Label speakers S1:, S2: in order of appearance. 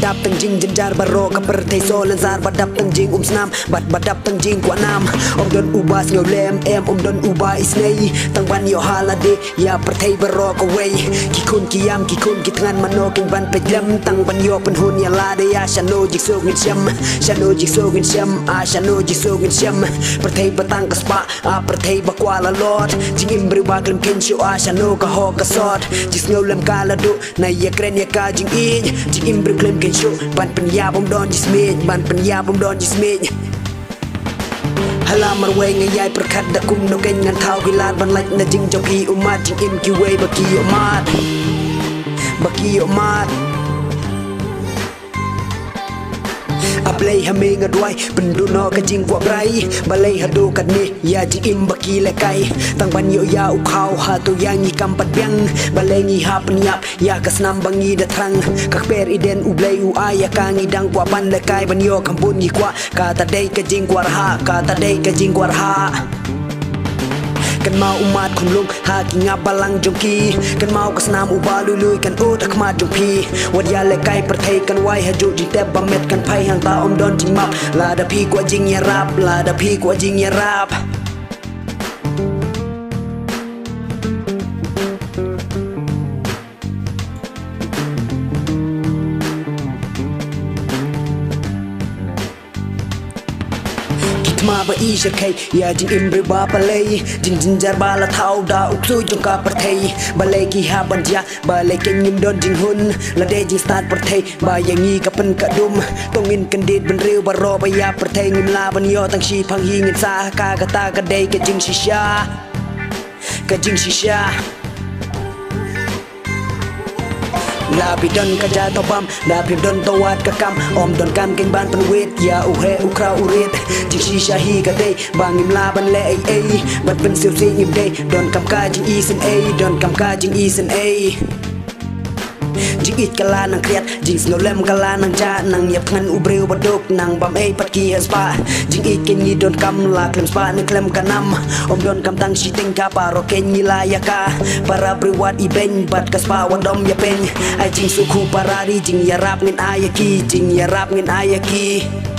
S1: badap tanjing jenjar baro kapertay solan sar badap tanjing snam badap tanjing kwa nam don ubas ngolem don uba isnay tang ban yo halade ya pertay baro ka way kikun kiyam kikun kitngan manoking ban pedlam tang ban yo penhun ya lade ya shano jikso ngin syam shano jikso ngin syam pertay batang kaspa pertay bakwala lot jing imbri baklem kensyo shano ka ho ka sot jis ngolem kalado na ya kren ya ka jing in jing imbri klem kensyo ban pen ya bom don jismej halamar way ngayay perkat da kum no keng ngan thau gilat ban lach na jing joki umat jing im ki way baki umat ablay hame ngadwai penduno ka jing kwa brai balay hadu kat ni ya jing im baki lekai tang ban yo ya ukhau ha tu yang ni kampat biang balay ngi ha penyap ya kasnam bangi datang kak per iden ublay u aya ka ngi dang kwa ban lekai ban yo kampun ni kwa kata dei ka jing kwa raha kan mau umat kunlung haki ngabalang jongki kan mau kasnam ubalului kan ut akmat jongpi wadya lekai perthai kan wai haju jing teb bamet kan pai hang ta don jing map lada pi kwa jing yarap ma ba isha kai ya jing imbre ba palai jing jinjar bala thau da uksu jong ka perthai balai ki ha banja balai ken ngim don jing hun la de jing start perthai ba yangi ka pen ka dum tongin kan dit ben riu baro ba ya perthai ngim la ban yo tang shi phang hi ngin sa ka ta ka dei ka jing shisha Lapi don kaja topam, lapi don tawat kakam om don kam keng ban penwit ya uhe ukra urit jing shisha hi ka day bangim laban le ay bat pen siu sing im day don kam ka jing isen ay jing it kala nang kriat jing snolem kala nang ja nang yap ngan ubreu badok nang bam ay pat ki spa jing it ken ni don kam la klem spa nang klem kanam om don kam tang shiting ka paro ken ni la ya ka para briwat ibeng bat ka spa wadom ya pen ay jing suku parari jing yarap ngin ayaki